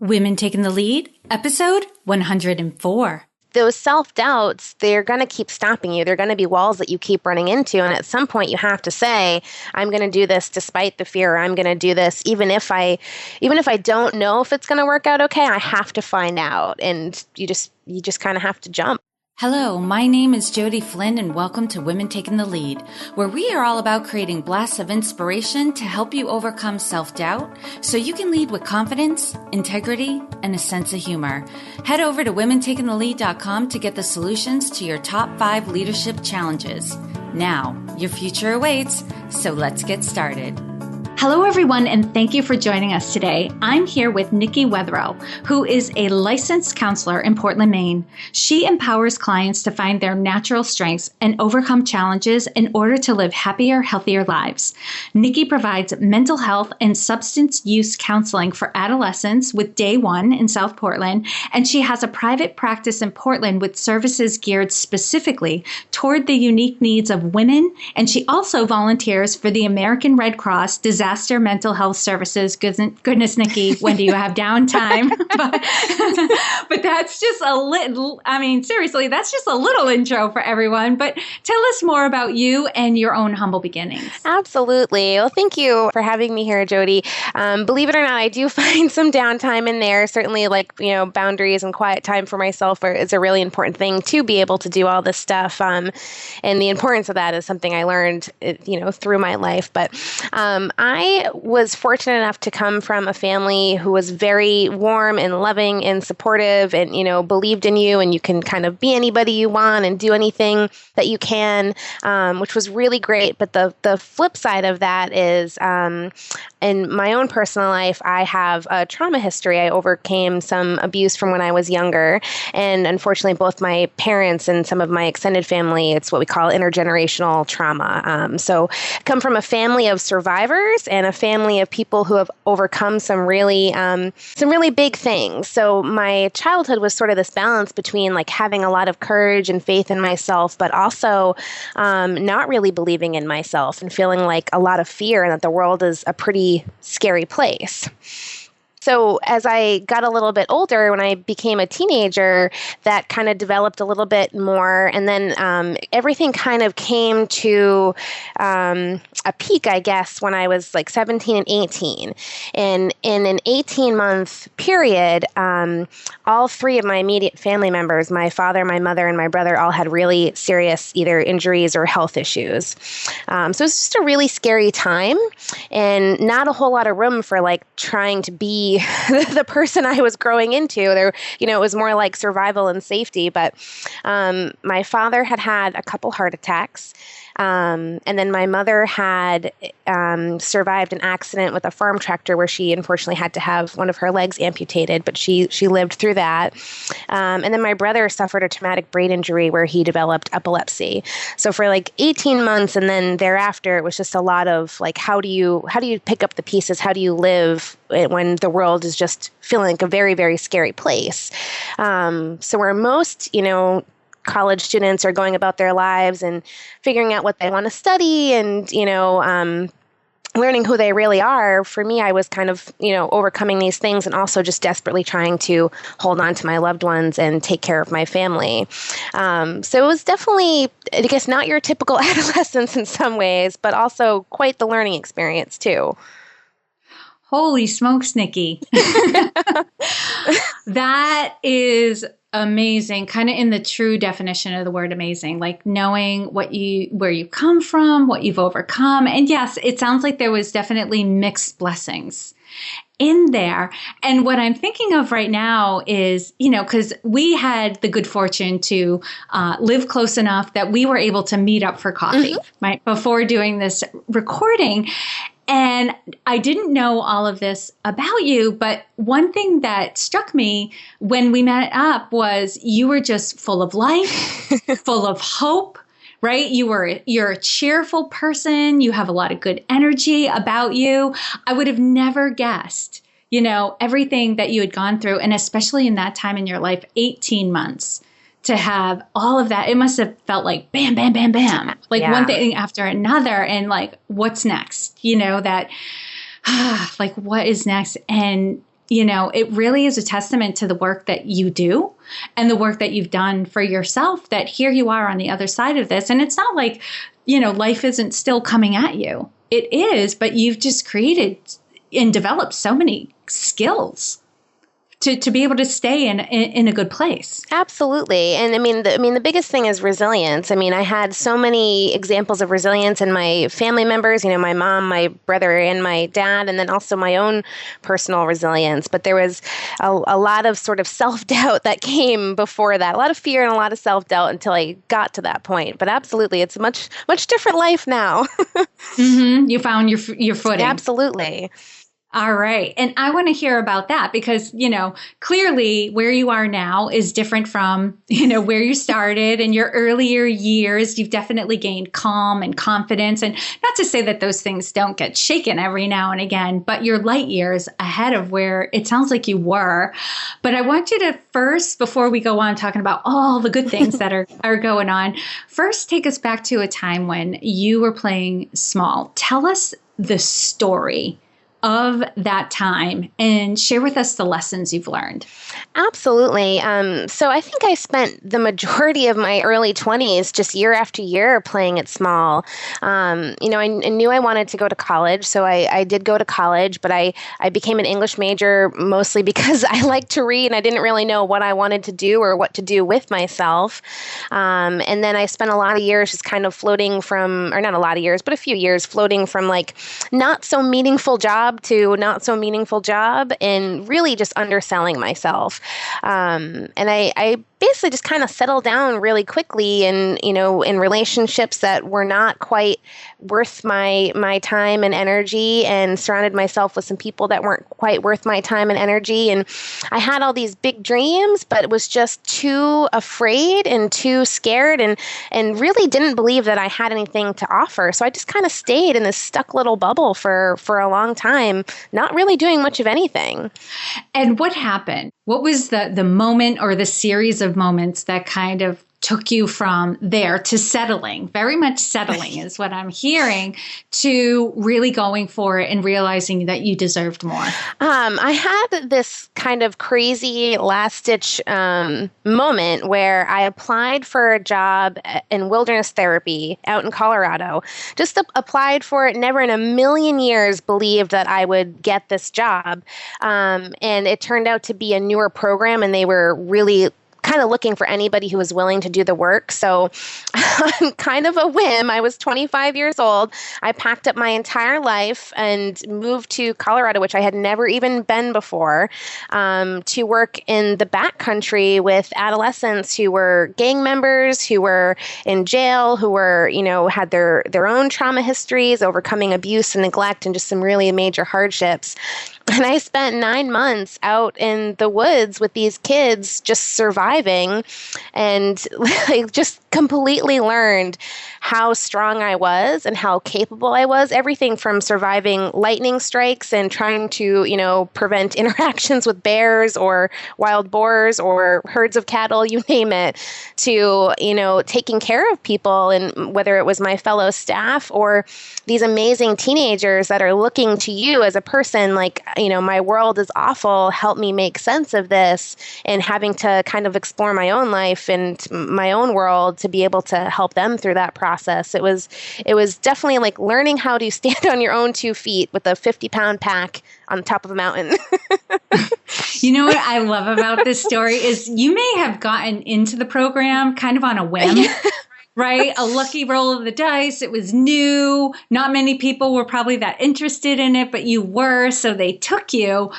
Women Taking the Lead, episode 104. Those self-doubts, they're going to keep stopping you. They're going to be walls that you keep running into. And at some point you have to say, I'm going to do this despite the fear. I'm going to do this even if I don't know if it's going to work out okay, I have to find out. And you just kind of have to jump. Hello, my name is Jody Flynn and welcome to Women Taking the Lead, where we are all about creating blasts of inspiration to help you overcome self-doubt so you can lead with confidence, integrity, and a sense of humor. Head over to womentakingthelead.com to get the solutions to your top 5 leadership challenges. Now, your future awaits, so let's get started. Hello, everyone, and thank you for joining us today. I'm here with Nikki Wetherell, who is a licensed counselor in Portland, Maine. She empowers clients to find their natural strengths and overcome challenges in order to live happier, healthier lives. Nikki provides mental health and substance use counseling for adolescents with Day One in South Portland, and she has a private practice in Portland with services geared specifically toward the unique needs of women, and she also volunteers for the American Red Cross Disaster Mental Health Services. Goodness, Nikki, when do you have downtime? but that's just a little, seriously, that's just a little intro for everyone. But tell us more about you and your own humble beginnings. Absolutely. Well, thank you for having me here, Jody. Believe it or not, I do find some downtime in there. Certainly, boundaries and quiet time for myself is a really important thing to be able to do all this stuff. And the importance of that is something I learned, through my life. But I was fortunate enough to come from a family who was very warm and loving and supportive and, believed in you, and you can kind of be anybody you want and do anything that you can, which was really great. But the flip side of that is, in my own personal life, I have a trauma history. I overcame some abuse from when I was younger. And unfortunately, both my parents and some of my extended family, it's what we call intergenerational trauma. So I come from a family of survivors and a family of people who have overcome some really big things. So my childhood was sort of this balance between having a lot of courage and faith in myself, but also not really believing in myself and feeling a lot of fear and that the world is a pretty scary place. So as I got a little bit older, when I became a teenager, that kind of developed a little bit more. And then everything kind of came to a peak, I guess, when I was 17 and 18. And in an 18-month period, all 3 of my immediate family members, my father, my mother, and my brother, all had really serious either injuries or health issues. So it was just a really scary time and not a whole lot of room for trying to be the person I was growing into. There, it was more like survival and safety. But my father had a couple heart attacks. And then my mother had survived an accident with a farm tractor where she unfortunately had to have one of her legs amputated, but she lived through that. And then my brother suffered a traumatic brain injury where he developed epilepsy. So for 18 months and then thereafter, it was just a lot of how do you pick up the pieces? How do you live when the world is just feeling like a very, very scary place? So where most, college students are going about their lives and figuring out what they want to study and, learning who they really are. For me, I was kind of, overcoming these things and also just desperately trying to hold on to my loved ones and take care of my family. So it was definitely, I guess, not your typical adolescence in some ways, but also quite the learning experience too. Holy smokes, Nikki. That is amazing, kind of in the true definition of the word amazing, knowing where you come from, what you've overcome. And yes, it sounds like there was definitely mixed blessings in there. And what I'm thinking of right now is, because we had the good fortune to live close enough that we were able to meet up for coffee, right, before doing this recording. And I didn't know all of this about you, but one thing that struck me when we met up was you were just full of life, full of hope, right? You're a cheerful person. You have a lot of good energy about you. I would have never guessed, everything that you had gone through, and especially in that time in your life, 18 months. To have all of that, it must have felt like bam, bam, bam, bam, one thing after another. And what's next? What is next? And it really is a testament to the work that you do and the work that you've done for yourself, that here you are on the other side of this. And it's not like, life isn't still coming at you. It is, but you've just created and developed so many skills to be able to stay in a good place. Absolutely. And the biggest thing is resilience. I had so many examples of resilience in my family members, my mom, my brother, and my dad, and then also my own personal resilience. But there was a lot of sort of self-doubt that came before that, a lot of fear and a lot of self-doubt until I got to that point. But absolutely, it's a much, much different life now. Mm-hmm. You found your footing. Absolutely. All right. And I want to hear about that because, clearly where you are now is different from, where you started in your earlier years. You've definitely gained calm and confidence. And not to say that those things don't get shaken every now and again, but you're light years ahead of where it sounds like you were. But I want you to first, before we go on talking about all the good things that are going on, first take us back to a time when you were playing small. Tell us the story of that time and share with us the lessons you've learned. Absolutely. So I think I spent the majority of my early 20s just year after year playing it small. I knew I wanted to go to college, so I did go to college, but I became an English major mostly because I like to read and I didn't really know what I wanted to do or what to do with myself. And then I spent a lot of years just kind of floating from, or not a lot of years, but a few years floating from like not so meaningful job to not so meaningful job and really just underselling myself. And I basically just kind of settled down really quickly and, in relationships that were not quite worth my time and energy, and surrounded myself with some people that weren't quite worth my time and energy. And I had all these big dreams, but was just too afraid and too scared and really didn't believe that I had anything to offer. So I just kind of stayed in this stuck little bubble for a long time, not really doing much of anything. And what happened? What was the moment or the series of moments that kind of took you from there to settling, very much settling is what I'm hearing, to really going for it and realizing that you deserved more? I had this kind of crazy last-ditch moment where I applied for a job in wilderness therapy out in Colorado. Just applied for it, never in a million years believed that I would get this job. And it turned out to be a newer program, and they were really kind of looking for anybody who was willing to do the work. So on kind of a whim, I was 25 years old. I packed up my entire life and moved to Colorado, which I had never even been before, to work in the backcountry with adolescents who were gang members, who were in jail, who were, had their own trauma histories, overcoming abuse and neglect and just some really major hardships. And I spent 9 months out in the woods with these kids just surviving, and just completely learned how strong I was and how capable I was. Everything from surviving lightning strikes and trying to, prevent interactions with bears or wild boars or herds of cattle, you name it, to, taking care of people, and whether it was my fellow staff or these amazing teenagers that are looking to you as a person, like, my world is awful, help me make sense of this, and having to kind of explore my own life and my own world to be able to help them through that process. It was definitely like learning how to stand on your own 2 feet with a 50-pound pack on the top of a mountain. You know what I love about this story is you may have gotten into the program kind of on a whim. Right? A lucky roll of the dice. It was new. Not many people were probably that interested in it, but you were, so they took you.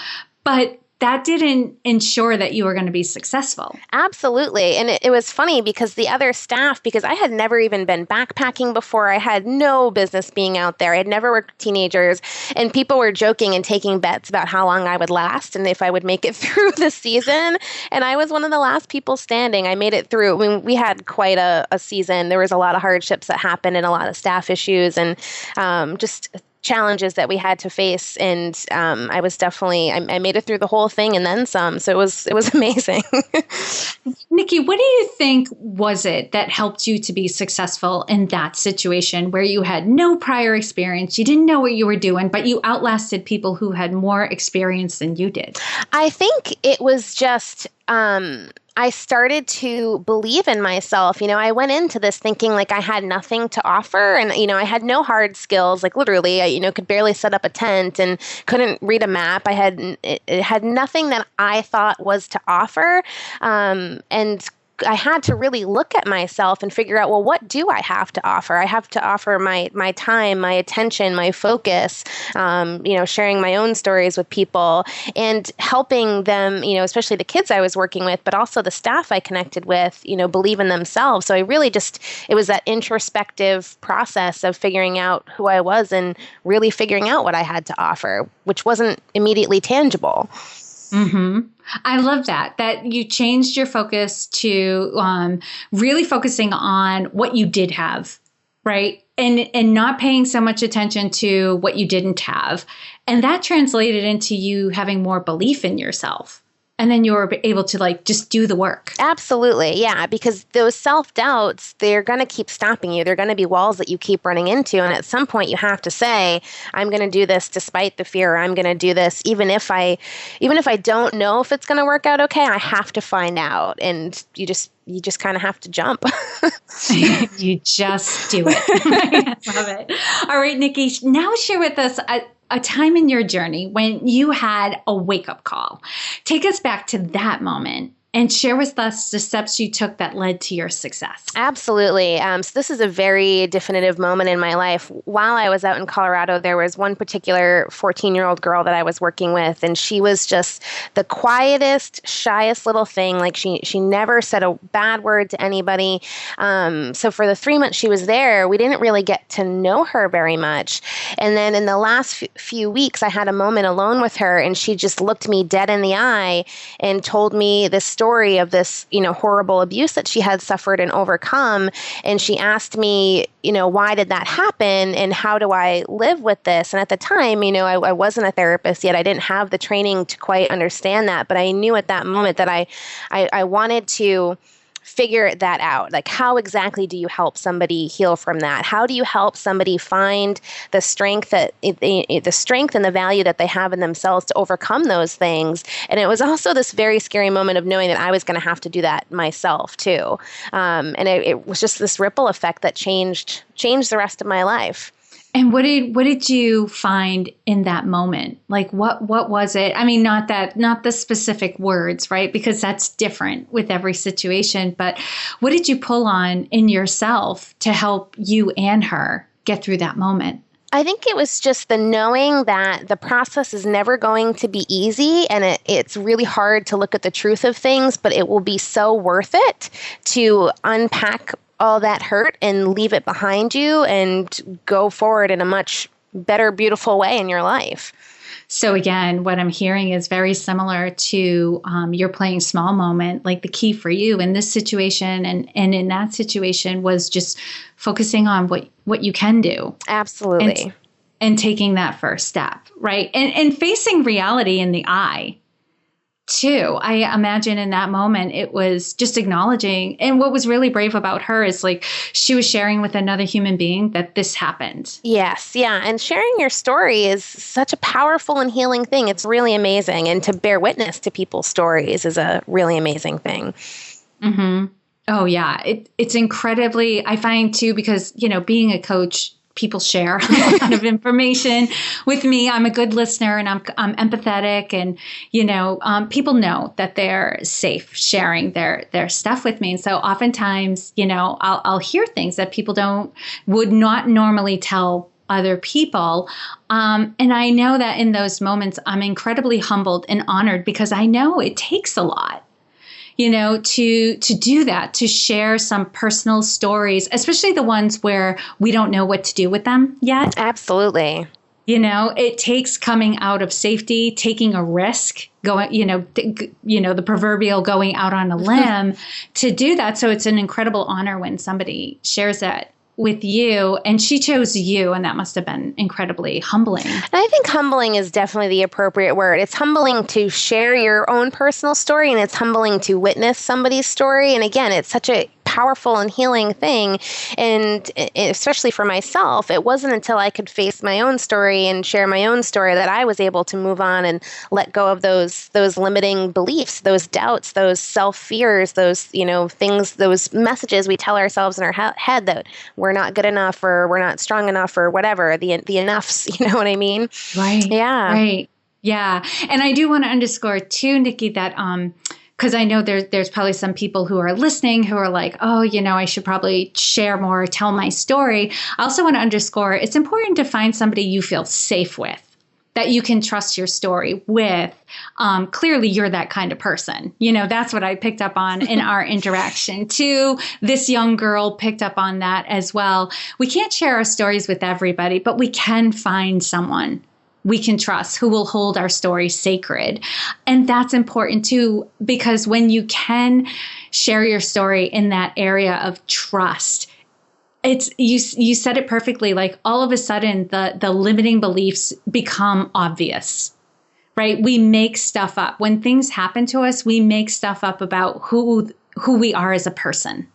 But that didn't ensure that you were going to be successful. Absolutely. And it was funny because the other staff, because I had never even been backpacking before, I had no business being out there. I had never worked with teenagers, and people were joking and taking bets about how long I would last and if I would make it through the season. And I was one of the last people standing. I made it through. I mean, we had quite a season. There was a lot of hardships that happened and a lot of staff issues, and just challenges that we had to face. And I was definitely, I made it through the whole thing and then some. So it was amazing. Nikki, what do you think was it that helped you to be successful in that situation where you had no prior experience, you didn't know what you were doing, but you outlasted people who had more experience than you did? I think it was just, I started to believe in myself. I went into this thinking like I had nothing to offer, and, I had no hard skills, like literally, I, could barely set up a tent and couldn't read a map. It had nothing that I thought was to offer. And I had to really look at myself and figure out, well, what do I have to offer? I have to offer my time, my attention, my focus, sharing my own stories with people and helping them, especially the kids I was working with, but also the staff I connected with, believe in themselves. So I really it was that introspective process of figuring out who I was and really figuring out what I had to offer, which wasn't immediately tangible. Mm-hmm. I love that you changed your focus to really focusing on what you did have, right? And not paying so much attention to what you didn't have. And that translated into you having more belief in yourself. And then you were able to just do the work. Absolutely. Yeah. Because those self-doubts, they're going to keep stopping you. They're going to be walls that you keep running into. And at some point you have to say, I'm going to do this despite the fear. I'm going to do this even if I don't know if it's going to work out okay, I have to find out. And you just kind of have to jump. You just do it. I love it. All right, Nikki, now share with us a time in your journey when you had a wake-up call. Take us back to that moment and share with us the steps you took that led to your success. Absolutely. So this is a very definitive moment in my life. While I was out in Colorado, there was one particular 14-year-old girl that I was working with, and she was just the quietest, shyest little thing. Like she never said a bad word to anybody. So for the 3 months she was there, we didn't really get to know her very much. And then in the last few weeks, I had a moment alone with her, and she just looked me dead in the eye and told me this story of this, horrible abuse that she had suffered and overcome. And she asked me, why did that happen? And how do I live with this? And at the time, I wasn't a therapist yet. I didn't have the training to quite understand that. But I knew at that moment that I wanted to figure that out. Like, how exactly do you help somebody heal from that? How do you help somebody find the strength and the value that they have in themselves to overcome those things? And it was also this very scary moment of knowing that I was going to have to do that myself too. And it was just this ripple effect that changed the rest of my life. And what did you find in that moment? Like, what was it? I mean, not the specific words, right? Because that's different with every situation. But what did you pull on in yourself to help you and her get through that moment? I think it was just the knowing that the process is never going to be easy, and it's really hard to look at the truth of things, but it will be so worth it to unpack all that hurt and leave it behind you and go forward in a much better, beautiful way in your life. So again, what I'm hearing is very similar to your playing small moment. Like the key for you in this situation and in that situation was just focusing on what you can do. Absolutely. And taking that first step, right? And facing reality in the eye. Too. I imagine in that moment, it was just acknowledging. And what was really brave about her is like she was sharing with another human being that this happened. Yes. Yeah. And sharing your story is such a powerful and healing thing. It's really amazing. And to bear witness to people's stories is a really amazing thing. Mm-hmm. Oh, yeah. It's incredibly, I find too, because, being a coach, people share a lot of information with me. I'm a good listener and I'm empathetic, and people know that they're safe sharing their stuff with me. And so oftentimes, I'll hear things that people would not normally tell other people. And I know that in those moments, I'm incredibly humbled and honored because I know it takes a lot. To do that, to share some personal stories, especially the ones where we don't know what to do with them yet. Absolutely. It takes coming out of safety, taking a risk, going, the proverbial going out on a limb to do that. So it's an incredible honor when somebody shares that with you, and she chose you, and that must have been incredibly humbling. And I think humbling is definitely the appropriate word. It's humbling to share your own personal story, and it's humbling to witness somebody's story. And again, it's such a powerful and healing thing. And especially for myself, it wasn't until I could face my own story and share my own story that I was able to move on and let go of those limiting beliefs, those doubts, those self-fears, those, things, those messages we tell ourselves in our head that we're not good enough or we're not strong enough or whatever, the enoughs, you know what I mean? Right. Yeah. Right. Yeah. And I do want to underscore too, Nikki, that, because I know there's probably some people who are listening who are like, oh, I should probably share more, tell my story. I also want to underscore it's important to find somebody you feel safe with, that you can trust your story with. Clearly, you're that kind of person. That's what I picked up on in our interaction too. This young girl picked up on that as well. We can't share our stories with everybody, but we can find someone we can trust who will hold our story sacred. And that's important too, because when you can share your story in that area of trust, it's you said it perfectly. Like all of a sudden the limiting beliefs become obvious, right? We make stuff up. When things happen to us, we make stuff up about who we are as a person.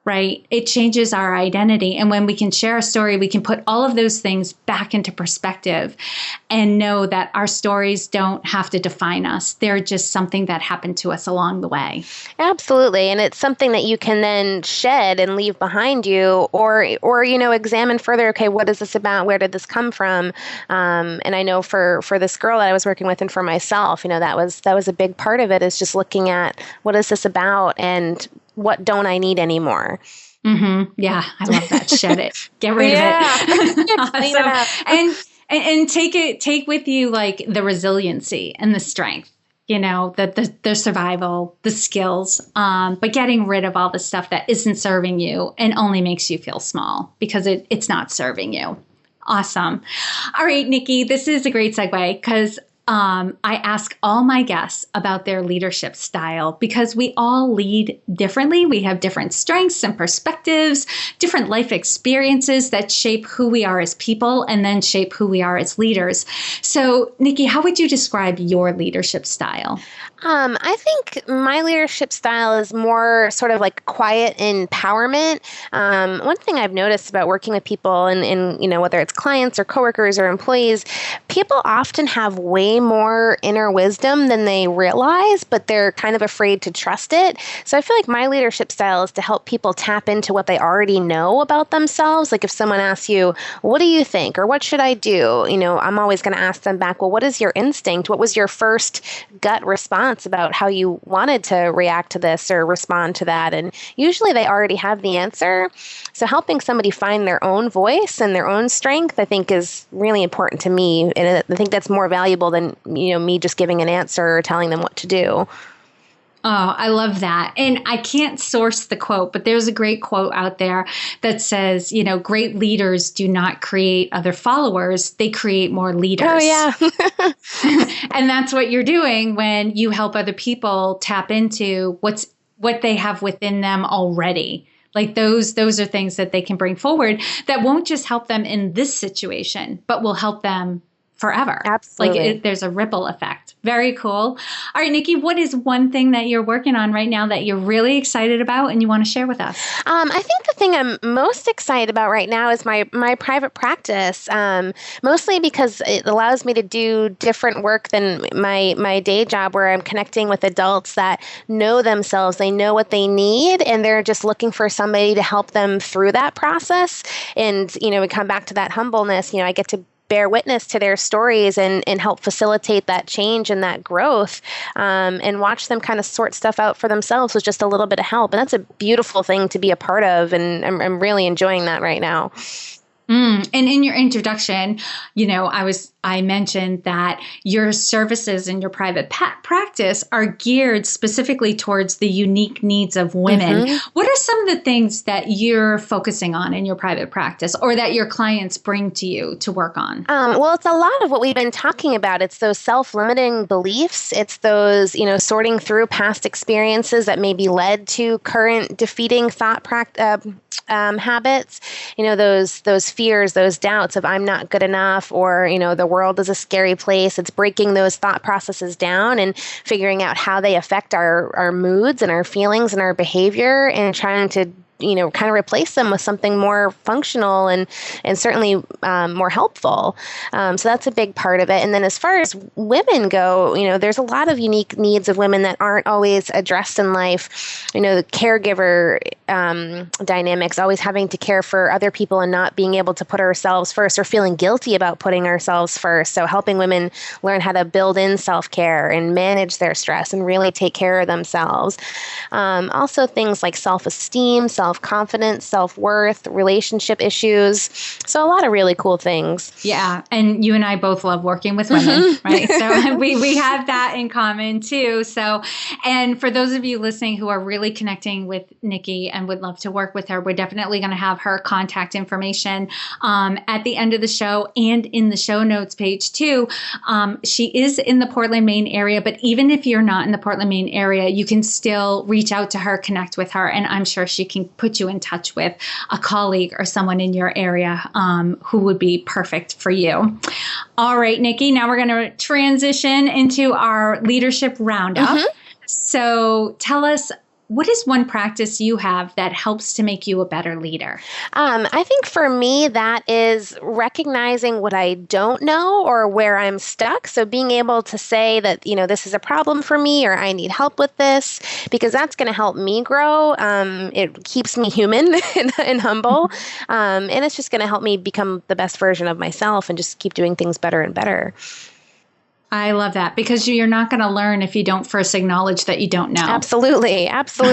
Right? It changes our identity. And when we can share a story, we can put all of those things back into perspective and know that our stories don't have to define us. They're just something that happened to us along the way. Absolutely. And it's something that you can then shed and leave behind you or examine further. Okay, what is this about? Where did this come from? And I know for this girl that I was working with and for myself, that was a big part of it, is just looking at what is this about and what don't I need anymore? Mm-hmm. Yeah, I love that. Shed it. Get rid of it. Awesome. And take with you like the resiliency and the strength, the survival, the skills, but getting rid of all the stuff that isn't serving you and only makes you feel small because it's not serving you. Awesome. All right, Nikki, this is a great segue because I ask all my guests about their leadership style because we all lead differently. We have different strengths and perspectives, different life experiences that shape who we are as people and then shape who we are as leaders. So, Nikki, how would you describe your leadership style? I think my leadership style is more sort of like quiet empowerment. One thing I've noticed about working with people and whether it's clients or coworkers or employees, people often have way more inner wisdom than they realize, but they're kind of afraid to trust it. So I feel like my leadership style is to help people tap into what they already know about themselves. Like if someone asks you, what do you think? Or what should I do? I'm always going to ask them back, well, what is your instinct? What was your first gut response about how you wanted to react to this or respond to that? And usually they already have the answer. So helping somebody find their own voice and their own strength, I think is really important to me. And I think that's more valuable than, me just giving an answer or telling them what to do. Oh, I love that. And I can't source the quote, but there's a great quote out there that says, great leaders do not create other followers. They create more leaders. Oh, yeah. And that's what you're doing when you help other people tap into what they have within them already. Like those are things that they can bring forward that won't just help them in this situation, but will help them forever. Absolutely. Like there's a ripple effect. Very cool. All right, Nikki, what is one thing that you're working on right now that you're really excited about and you want to share with us? I think the thing I'm most excited about right now is my private practice, mostly because it allows me to do different work than my day job, where I'm connecting with adults that know themselves, they know what they need, and they're just looking for somebody to help them through that process. And, we come back to that humbleness, I get to bear witness to their stories and help facilitate that change and that growth, and watch them kind of sort stuff out for themselves with just a little bit of help. And that's a beautiful thing to be a part of. And I'm really enjoying that right now. And in your introduction, I mentioned that your services in your private practice are geared specifically towards the unique needs of women. What are some of the things that you're focusing on in your private practice or that your clients bring to you to work on? Well, it's a lot of what we've been talking about. It's those self-limiting beliefs. It's those, sorting through past experiences that maybe led to current defeating thought habits. Those fears, those doubts of I'm not good enough, or the world is a scary place. It's breaking those thought processes down and figuring out how they affect our moods and our feelings and our behavior, and trying to kind of replace them with something more functional and certainly more helpful. So that's a big part of it. And then as far as women go, there's a lot of unique needs of women that aren't always addressed in life. The caregiver dynamics, always having to care for other people and not being able to put ourselves first, or feeling guilty about putting ourselves first. So helping women learn how to build in self-care and manage their stress and really take care of themselves. Also things like self-esteem, self-confidence, self-worth, relationship issues. So a lot of really cool things. Yeah. And you and I both love working with women, right? So we have that in common too. So, and for those of you listening who are really connecting with Nikki and would love to work with her, we're definitely going to have her contact information at the end of the show and in the show notes page too. She is in the Portland, Maine area, but even if you're not in the Portland, Maine area, you can still reach out to her, connect with her, and I'm sure she can put you in touch with a colleague or someone in your area who would be perfect for you. All right, Nikki, now we're going to transition into our leadership roundup. So tell us, what is one practice you have that helps to make you a better leader? I think for me, that is recognizing what I don't know or where I'm stuck. So being able to say that, this is a problem for me, or I need help with this, because that's going to help me grow. It keeps me human and humble. And it's just going to help me become the best version of myself and just keep doing things better and better. I love that, because you're not going to learn if you don't first acknowledge that you don't know. Absolutely. It's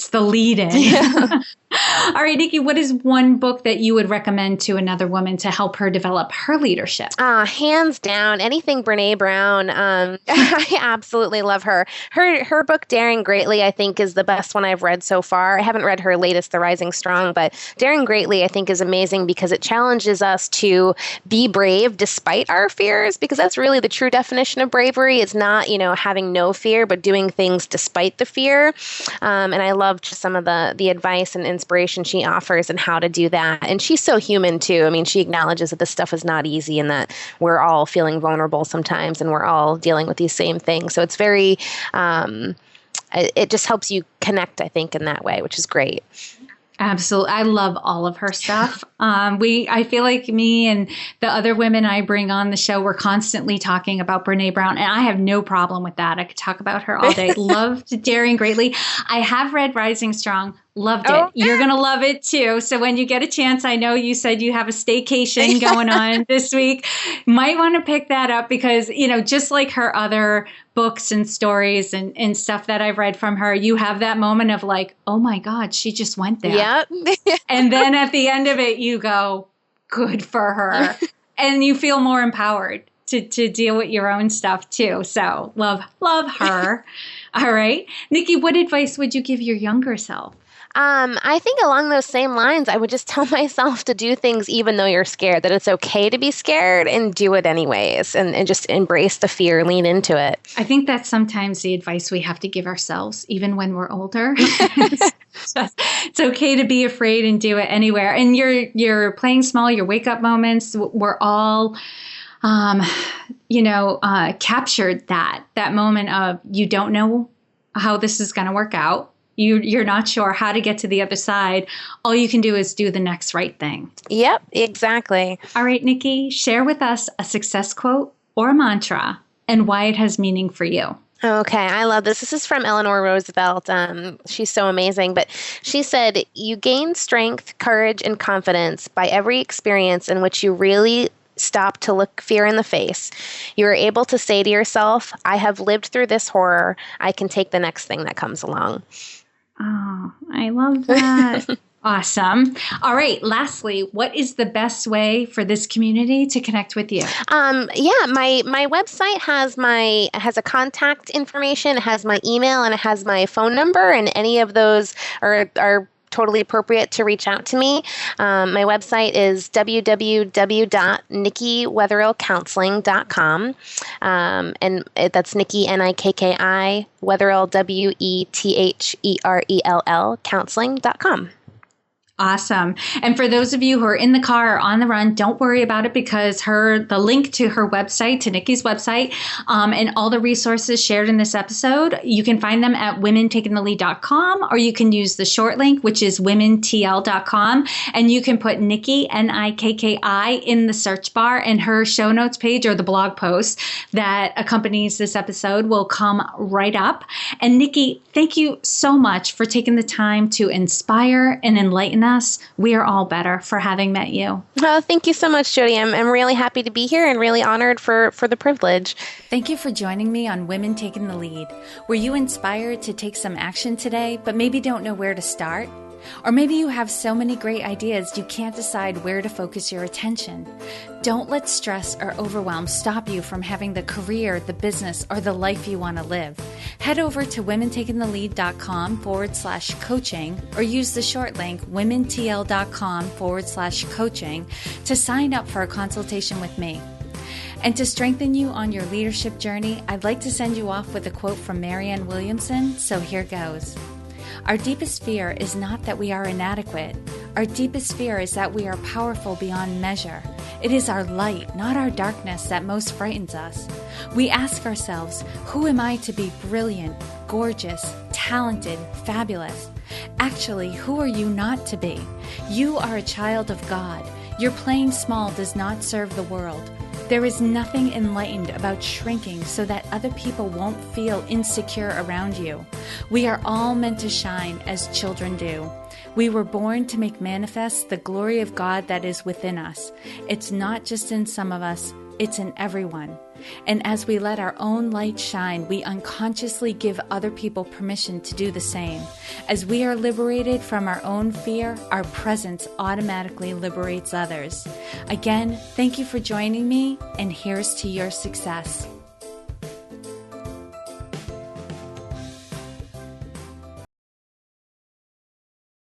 the lead in. Yeah. All right, Nikki, what is one book that you would recommend to another woman to help her develop her leadership? Hands down, anything Brene Brown. I absolutely love her. Her book, Daring Greatly, I think is the best one I've read so far. I haven't read her latest, The Rising Strong, but Daring Greatly, I think, is amazing because it challenges us to be brave despite our fears, because that's really the true definition of bravery. It's not, having no fear, but doing things despite the fear. And I loved some of the advice and inspiration she offers and how to do that. And she's so human too. I mean, she acknowledges that this stuff is not easy and that we're all feeling vulnerable sometimes and we're all dealing with these same things. So it's very, it just helps you connect, I think, in that way, which is great. Absolutely. I love all of her stuff. I feel like me and the other women I bring on the show, we're constantly talking about Brene Brown, and I have no problem with that. I could talk about her all day. Loved Daring Greatly. I have read Rising Strong. Loved it. Oh, you're going to love it too. So when you get a chance, I know you said you have a staycation going on this week. Might want to pick that up because, just like her other books and stories and stuff that I've read from her, you have that moment of like, oh my God, she just went there. Yep. And then at the end of it, you go, good for her. And you feel more empowered to deal with your own stuff too. So love her. All right. Nikki, what advice would you give your younger self? I think along those same lines, I would just tell myself to do things even though you're scared, that it's okay to be scared and do it anyways, and just embrace the fear, lean into it. I think that's sometimes the advice we have to give ourselves, even when we're older. It's okay to be afraid and do it anywhere. And you're playing small, your wake up moments, we're all captured that moment of you don't know how this is going to work out. You're not sure how to get to the other side. All you can do is do the next right thing. Yep, exactly. All right, Nikki, share with us a success quote or a mantra and why it has meaning for you. Okay, I love this. This is from Eleanor Roosevelt. She's so amazing. But she said, "You gain strength, courage, and confidence by every experience in which you really stop to look fear in the face. You are able to say to yourself, I have lived through this horror. I can take the next thing that comes along." Oh, I love that. Awesome. All right. Lastly, what is the best way for this community to connect with you? My website has a contact information, it has my email, and it has my phone number, and any of those are totally appropriate to reach out to me. My website is www.nikkywetherellcounseling.com. And that's Nikki, Nikki, Wetherell, Wetherell, counseling.com. Awesome. And for those of you who are in the car or on the run, don't worry about it because the link to her website, to Nikki's website, and all the resources shared in this episode, you can find them at womentakingthelead.com, or you can use the short link, which is womentl.com, and you can put Nikki, Nikki, in the search bar, and her show notes page or the blog post that accompanies this episode will come right up. And Nikki, thank you so much for taking the time to inspire and enlighten us. We are all better for having met you. Oh, thank you so much, Jody. I'm really happy to be here and really honored for the privilege. Thank you for joining me on Women Taking the Lead. Were you inspired to take some action today, but maybe don't know where to start? Or maybe you have so many great ideas you can't decide where to focus your attention. Don't let stress or overwhelm stop you from having the career, the business, or the life you want to live. Head over to womentakingthelead.com/coaching or use the short link womentl.com/coaching to sign up for a consultation with me. And to strengthen you on your leadership journey, I'd like to send you off with a quote from Marianne Williamson, so here goes. Our deepest fear is not that we are inadequate. Our deepest fear is that we are powerful beyond measure. It is our light, not our darkness, that most frightens us. We ask ourselves, who am I to be brilliant, gorgeous, talented, fabulous? Actually, who are you not to be? You are a child of God. Your playing small does not serve the world. There is nothing enlightened about shrinking so that other people won't feel insecure around you. We are all meant to shine as children do. We were born to make manifest the glory of God that is within us. It's not just in some of us, it's in everyone. And as we let our own light shine, we unconsciously give other people permission to do the same. As we are liberated from our own fear, our presence automatically liberates others. Again, thank you for joining me, and here's to your success.